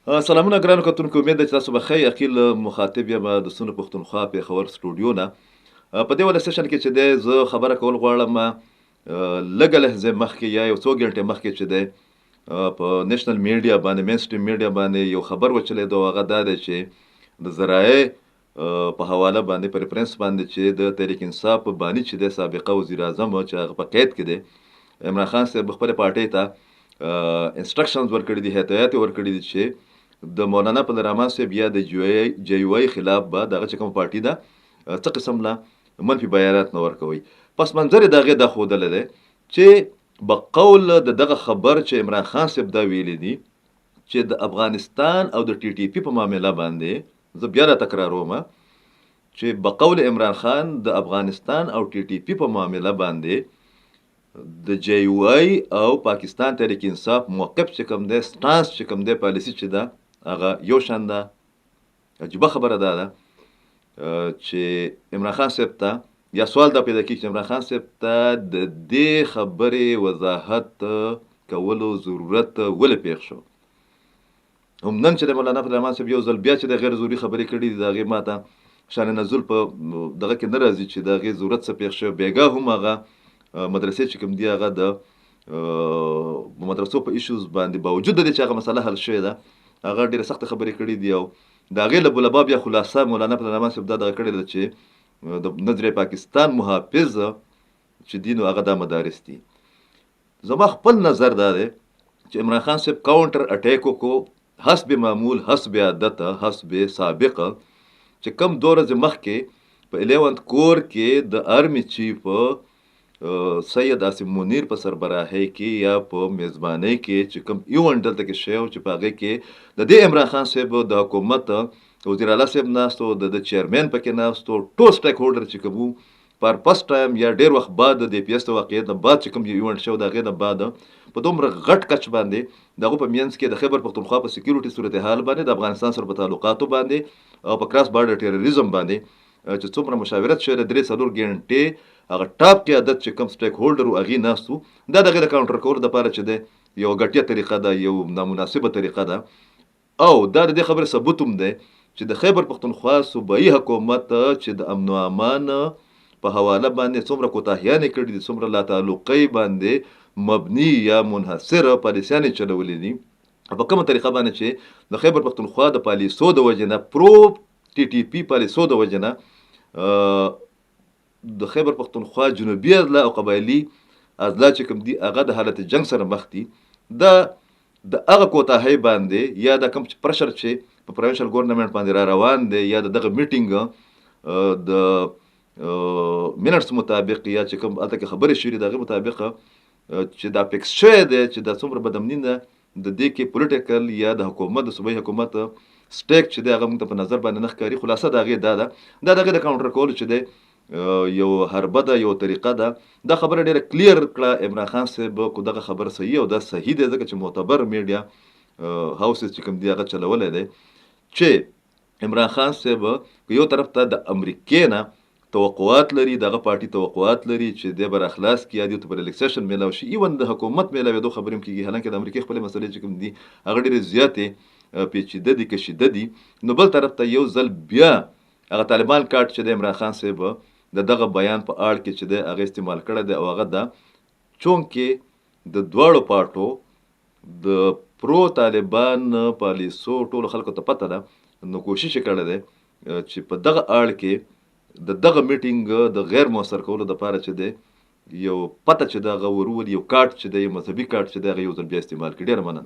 سلامونه ګرانو کتونکو، امید ده چې تاسو به ښه یې. عقیل مخاطب یم د سونو پښتونخوا پېښور سټوډیو نه. په دې وله سیشن کې چې دی زه خبره کول غواړم لږه لحظې مخکې یا یو څو ګنټې مخکې چې دی په نیشنل میډیا باندې مین سټریم میډیا باندې یو خبر وچلېدو، هغه دا دی چې د ذرایع په حواله باندې په ریفرنس باندې چې د تحریک انصاف بانی چې دی سابقه وزیر اعظم چې هغه په قید کې دی، عمران خان صاحب خپلې پارټۍ ته انسټرکشنز ورکړي دي، هدایات یې ورکړي دي چې د مولانا عبد الرحمن صاحب یا د جی یو ای خلاف به دغه چې کوم پارټي ده څه قسم له منفي بیانات نه ورکوي. پس منظر یې د هغې دا ښودلی دی چې بقول د دغه خبر چې عمران خان صاحب دا ویلی دي چې د افغانستان او د ټي ټي پي په معامله باندې، زه بیا را تکراروم چې بقول عمران خان د افغانستان او ټي ټي پي په معامله باندې د جی یو ای او پاکستان تحریک انصاف موقف چې کوم دی، سټانس چې کوم دی، پالیسي چې ده، هغه یو شان ده. عجیبه خبره دا ده چې عمران خان صاحب ته یا سوال دا پیدا کېږي چې عمران خان صاحب ته د دې خبرې وضاحت کولو ضرورت ولې پېښ شو. هم نن چې د مولانا عبدالرحمن صاحب یو ځل بیا چې د غیر ضروري خبرې کړي دي، د هغې ماته شان نزول په دغه کې نه راځي چې د هغې ضرورت څه پېښ شو. بېګا هم هغه مدرسې چې کوم دي، هغه د مدرسو په ایشوز باندې باوجود د دې چې هغه مسله حل شوې ده، هغه ډېره سخته خبرې کړي دي او د هغې له بلبا بیا خلاصه مولانا عبدالرحمن صاحب دا دغه کړې ده چې د نظر پاکستان محافظ چې دي نو هغه دا مدارس دي. زما خپل نظر دا دی چې عمران خان صاحب کاونټر اټیک وکړو حسب معمول، حسب عادت، حسب سابقه، چې کم 2 ورځې مخکې په 11th کور کې د آرمي چیف سید عاصم منیر په سربراهۍ کې یا په میزبانۍ کې چې کوم ایونټ دلته کې شوی و، چې په هغې کې د دې عمران خان صاحب د حکومت وزیر اعلی صاحب ناست و، د چیرمین پکې ناست و، ټول سټیک هولډر چې کوم پر فسټ ټایم یا ډېر وخت بعد د پی ایس د واقعیت نه بعد چې کوم ایونټ شو، د هغې نه بعد په دومره غټ کچ باندې د هغو په منځ کې د خیبر پښتونخوا په سکیورټي صورتحال باندې، د افغانستان سره په تعلقاتو باندې او په کراس بارډر ټیرریزم باندې چې څومره مشاورت شوی د 3-4 ګنټې هغه ټاپ قیادت چې کوم سټیک هولډر و هغې ناست وو، دا د هغې د کاونټر کولو دپاره چې دی یو ګټیه طریقه ده، یو نامناسبه طریقه ده. او دا د دې خبرې ثبوت هم دی چې د خیبر پښتونخوا صوبایي حکومت چې د امن و امان په حواله باندې څومره کوتاهیانې کړي دي، څومره لا تعلقۍ باندې مبني یا منحصره پالیسیانې چلولې دي، په کومه طریقه باندې چې د خیبر پښتونخوا د پالیسو د وجې نه، پرو ټي ټي پي پالیسو د وجې نه، د خیبر پښتونخوا جنوبي اضلاع او قبایلي اضلاع چې کوم دي هغه د حالت جنگ سره مخ دي. د هغه کوتاهۍ باندې یا د کوم پرشر چې په پروینشل ګورنمنټ باندې را روان دی یا دغه میټینګ د مینټس مطابق یا چې کوم هلته کې خبرې شوې دي د هغې مطابق چې دا فکس شوی دی چې دا څومره بدامني ده د دې کې پولیټیکل یا د حکومت د صوبایي حکومت سټیک چې دی هغه موږ ته په نظر باندې نه ښکاري. خلاصه د هغې دا ده، دا د هغې د کاونټر کولو چې دی یو حربه ده، یو طریقه ده. دا خبره ډېره کلیر کړه عمران خان صاحب کو دغه خبر صحیح او دا صحیح دی، ځکه چې معتبر میډیا هاوسز چې کوم دي هغه چلولی دی چې عمران خان صاحب یو طرف ته د امریکې نه توقعات لري، دغه پارټي توقعات لري چې دی به راخلاص کړي یا دې ته به ریلیکسیشن میلاو شي، ایون د حکومت میلاوېدو خبرې هم کېږي، حالانکې د امریکې خپلې مسلې چې کوم دي هغه ډېرې زیاتې پیچیده دي، کشیده دي. نو بل طرف ته یو ځل بیا هغه طالبان کارت چې دی عمران خان صاحب د دغه بیان په اړ کې چې دی هغه استعمال کړی دی او هغه ده چونکې د دواړو پارټو د پرو طالبان پالیسو ټولو خلکو ته پته ده، نو کوشش یې کړی دی چې په دغه اړ کې د دغه میټینګ د غیر مؤثر کولو دپاره چې دی یو پته چې د هغه ورولي، یو کارت چې دی، یو مذهبي کارت چې دی هغه یو ځل بیا استعمال کړي. ډېره مننه.